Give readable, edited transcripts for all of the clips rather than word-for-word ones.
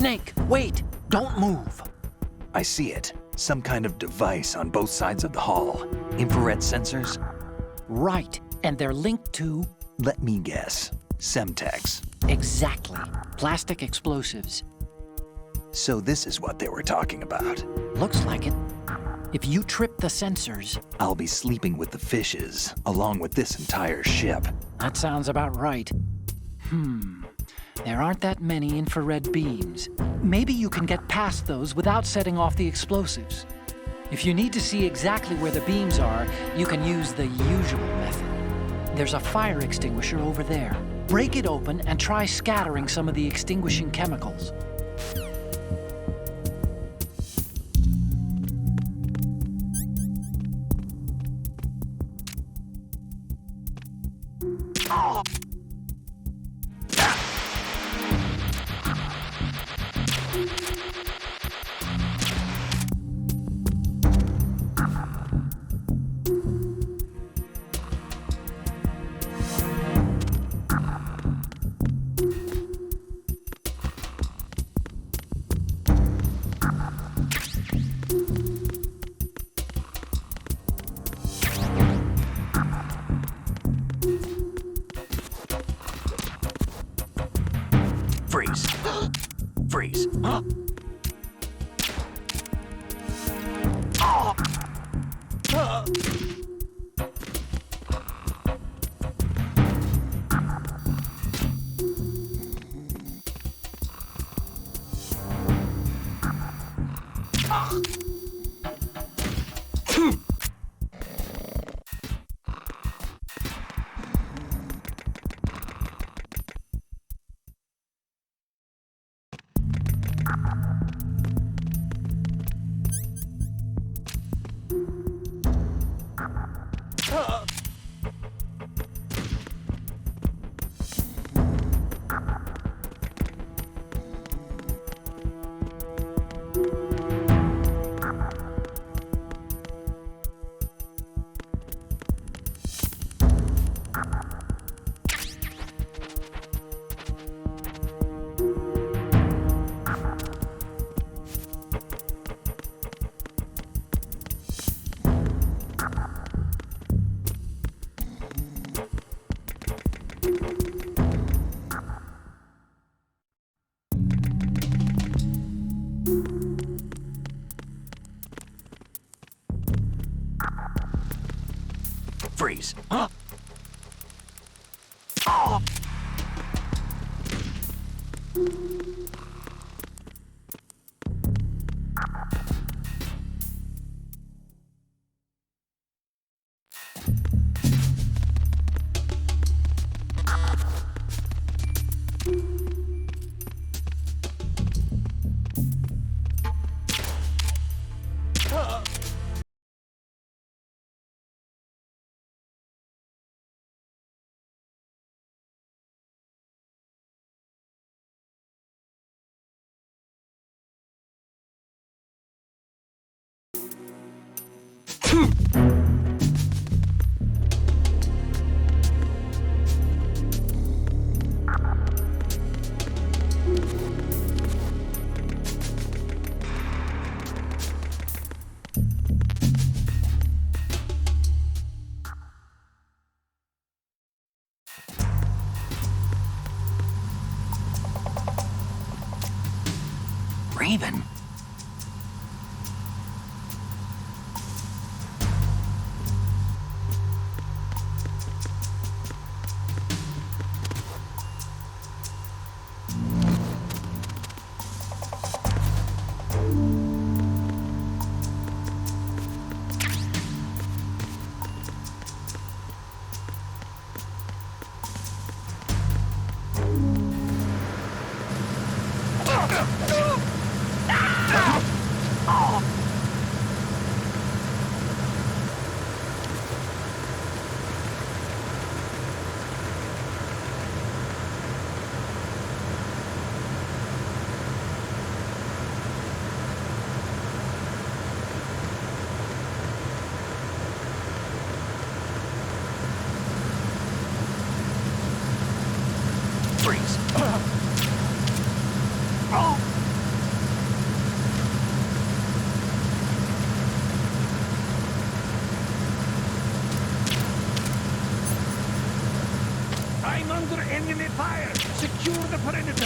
Snake, wait! Don't move! I see it. Some kind of device on both sides of the hall. Infrared sensors? Right, and they're linked to... Let me guess. Semtex. Exactly. Plastic explosives. So this is what they were talking about. Looks like it. If you trip the sensors... I'll be sleeping with the fishes, along with this entire ship. That sounds about right. There aren't that many infrared beams. Maybe you can get past those without setting off the explosives. If you need to see exactly where the beams are, you can use the usual method. There's a fire extinguisher over there. Break it open and try scattering some of the extinguishing chemicals. Freeze. Freeze. Freeze. Raven. Freeze. I'm under enemy fire! Secure the perimeter!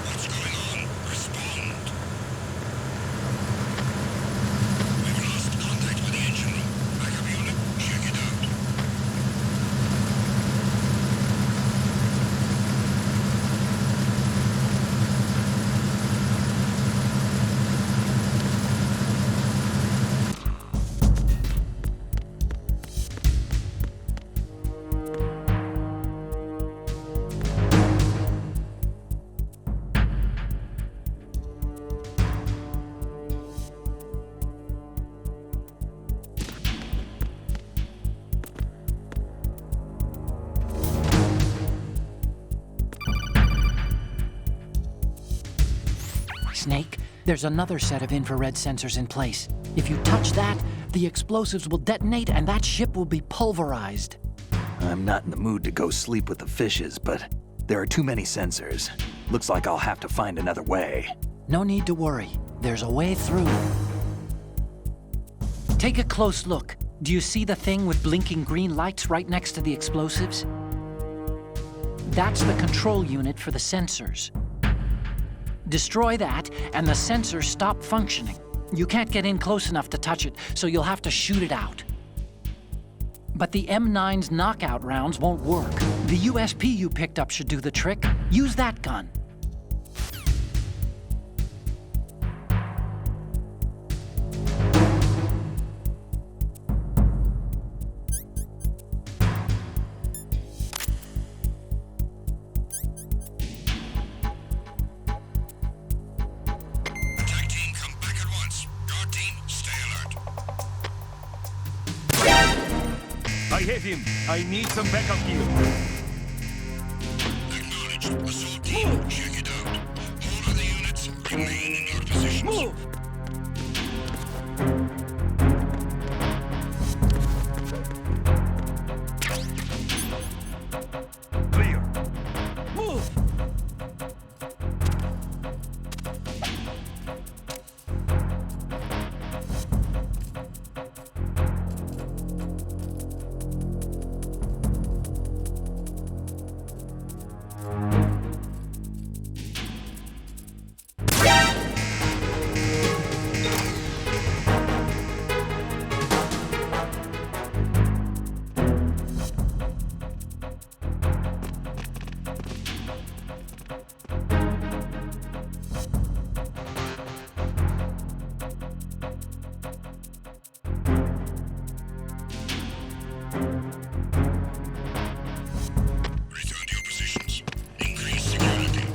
What's going on? Respond. We've lost contact with the engine room. Backup unit, check it out. Snake, there's another set of infrared sensors in place. If you touch that, the explosives will detonate and that ship will be pulverized. I'm not in the mood to go sleep with the fishes, but there are too many sensors. Looks like I'll have to find another way. No need to worry. There's a way through. Take a close look. Do you see the thing with blinking green lights right next to the explosives? That's the control unit for the sensors. Destroy that, and the sensors stop functioning. You can't get in close enough to touch it, so you'll have to shoot it out. But the M9's knockout rounds won't work. The USP you picked up should do the trick. Use that gun. Attack team, come back at once. Guard team, stay alert. I hit him! I need some backup gear! Acknowledged. Assault team, check it out. All other units, remain in your positions. Move! Clear! Move! Return to your positions. Increase security.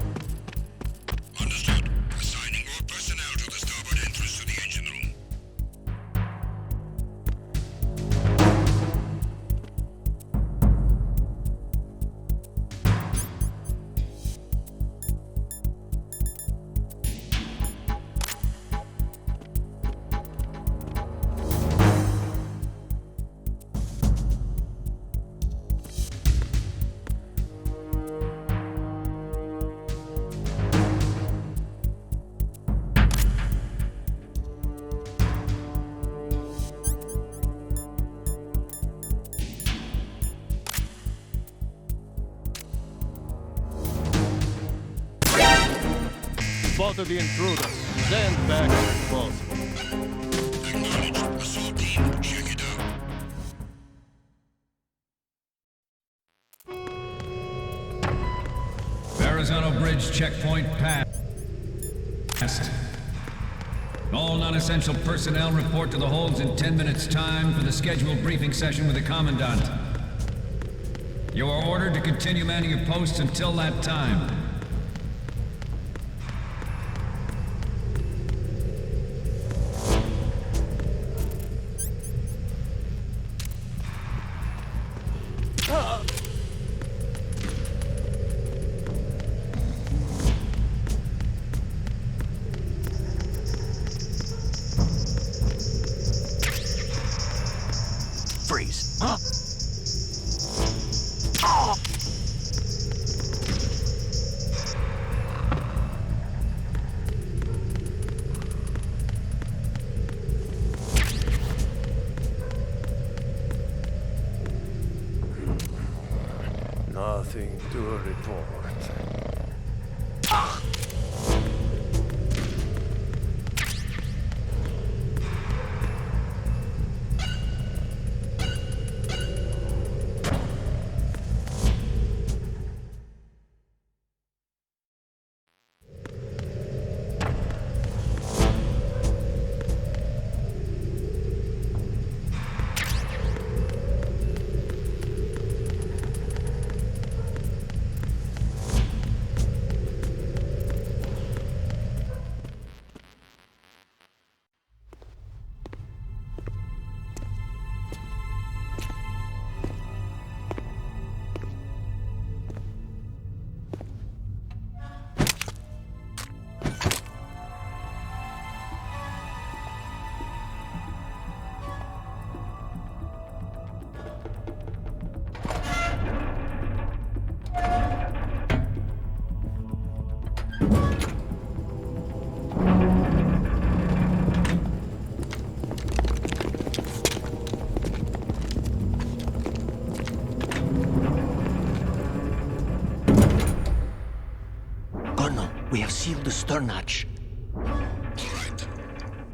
Understood. Assigning more personnel to the starboard entrance to the engine room. Spotted the intruder. Stand back if possible. Acknowledged. Assault team, check it out. Verrazano Bridge checkpoint passed. All non-essential personnel report to the holds in 10 minutes' time for the scheduled briefing session with the Commandant. You are ordered to continue manning your posts until that time. Freeze. Nothing to report. We have sealed the stern hatch. All right.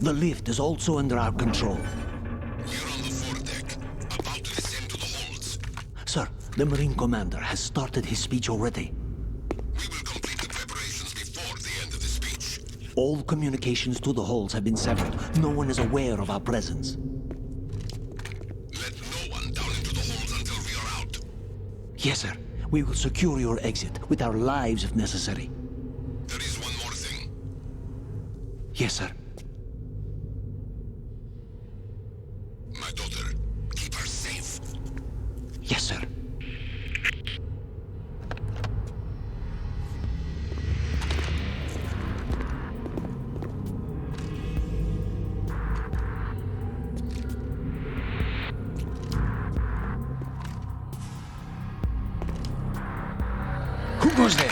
The lift is also under our control. We're on the foredeck, about to descend to the holds. Sir, the Marine Commander has started his speech already. We will complete the preparations before the end of the speech. All communications to the holds have been severed. No one is aware of our presence. Let no one down into the holds until we are out. Yes, sir. We will secure your exit, with our lives if necessary. There is one more thing. Yes, sir. My daughter, keep her safe. Yes, sir. Who goes there?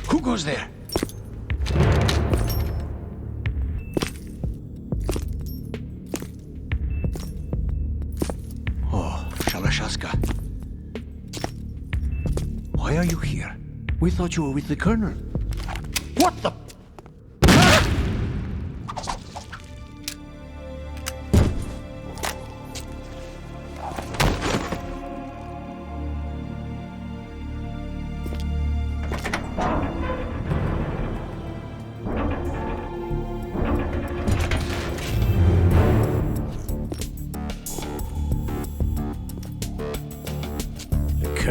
Who goes there? Oh, Shalashaska. Why are you here? We thought you were with the Colonel. What the...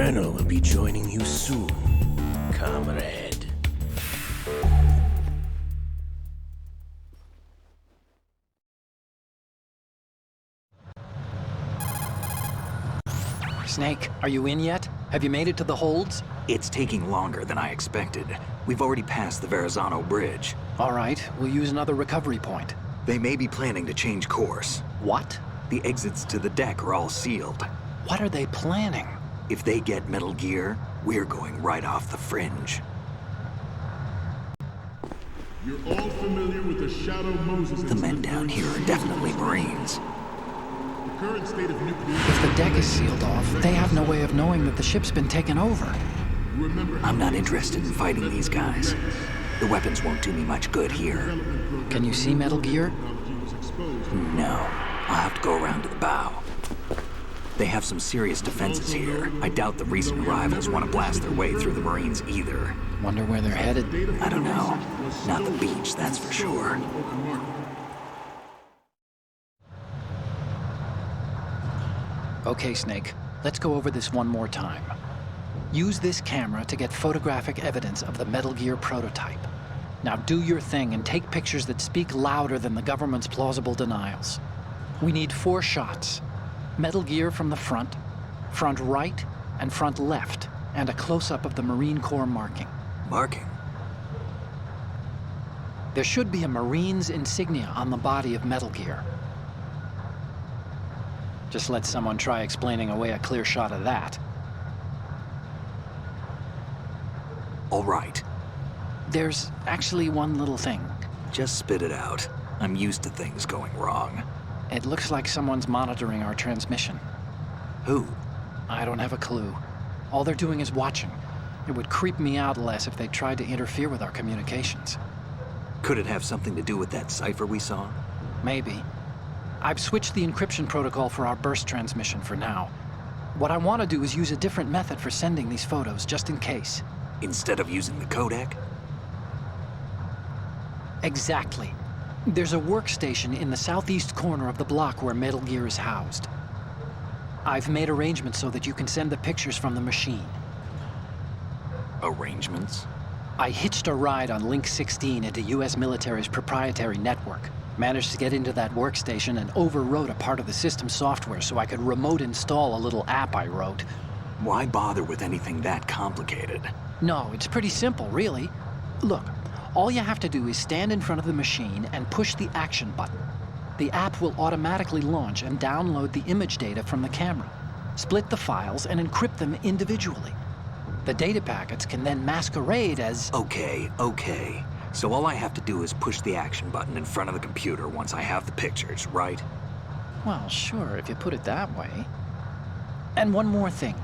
Colonel will be joining you soon, comrade. Snake, are you in yet? Have you made it to the holds? It's taking longer than I expected. We've already passed the Verrazano Bridge. All right, we'll use another recovery point. They may be planning to change course. What? The exits to the deck are all sealed. What are they planning? If they get Metal Gear, we're going right off the fringe. You're all familiar with the Shadow Moses The men down here are definitely Marines. The current state of nuclear... If the deck is sealed off, they have no way of knowing that the ship's been taken over. I'm not interested in fighting these guys. The weapons won't do me much good here. Can you see Metal Gear? No. I'll have to go around to the bow. They have some serious defenses here. I doubt the recent arrivals want to blast their way through the Marines either. Wonder where they're headed. I don't know. Not the beach, that's for sure. Okay, Snake. Let's go over this one more time. Use this camera to get photographic evidence of the Metal Gear prototype. Now do your thing and take pictures that speak louder than the government's plausible denials. We need 4 shots. Metal Gear from the front right, and front left, and a close-up of the Marine Corps marking. Marking? There should be a Marine's insignia on the body of Metal Gear. Just let someone try explaining away a clear shot of that. All right. There's actually one little thing. Just spit it out. I'm used to things going wrong. It looks like someone's monitoring our transmission. Who? I don't have a clue. All they're doing is watching. It would creep me out less if they tried to interfere with our communications. Could it have something to do with that cipher we saw? Maybe. I've switched the encryption protocol for our burst transmission for now. What I want to do is use a different method for sending these photos, just in case. Instead of using the codec? Exactly. There's a workstation in the southeast corner of the block where Metal Gear is housed. I've made arrangements so that you can send the pictures from the machine. Arrangements? I hitched a ride on Link 16 into US military's proprietary network. Managed to get into that workstation and overwrote a part of the system software so I could remote install a little app I wrote. Why bother with anything that complicated? No, it's pretty simple, really. Look, all you have to do is stand in front of the machine and push the action button. The app will automatically launch and download the image data from the camera, split the files, and encrypt them individually. The data packets can then masquerade as... Okay. So all I have to do is push the action button in front of the computer once I have the pictures, right? Well, sure, if you put it that way. And one more thing.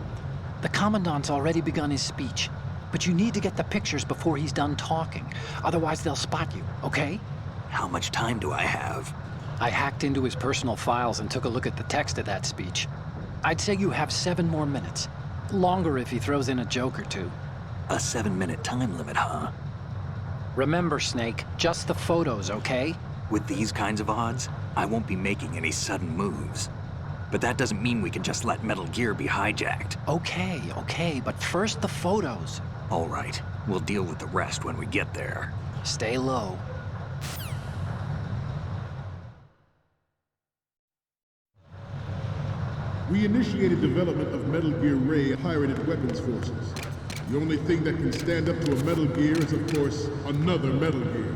The Commandant's already begun his speech, but you need to get the pictures before he's done talking. Otherwise, they'll spot you, okay? How much time do I have? I hacked into his personal files and took a look at the text of that speech. I'd say you have 7 more minutes. Longer if he throws in a joke or two. A 7-minute time limit, huh? Remember, Snake, just the photos, okay? With these kinds of odds, I won't be making any sudden moves. But that doesn't mean we can just let Metal Gear be hijacked. Okay, but first the photos. All right, we'll deal with the rest when we get there. Stay low. We initiated development of Metal Gear Ray pirated weapons forces. The only thing that can stand up to a Metal Gear is, of course, another Metal Gear.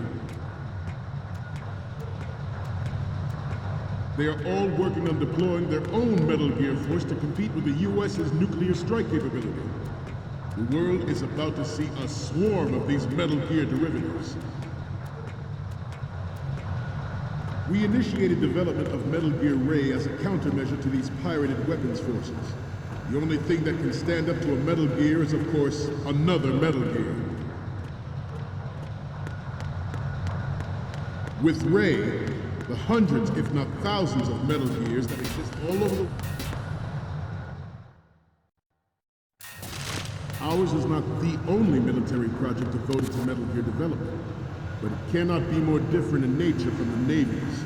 They are all working on deploying their own Metal Gear force to compete with the U.S.'s nuclear strike capability. The world is about to see a swarm of these Metal Gear derivatives. We initiated development of Metal Gear Ray as a countermeasure to these pirated weapons forces. The only thing that can stand up to a Metal Gear is, of course, another Metal Gear. With Ray, the hundreds, if not thousands, of Metal Gears that exist all over the... Ours is not the only military project devoted to Metal Gear development, but it cannot be more different in nature from the Navy's.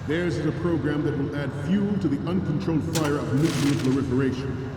Theirs is a program that will add fuel to the uncontrolled fire of nuclear proliferation.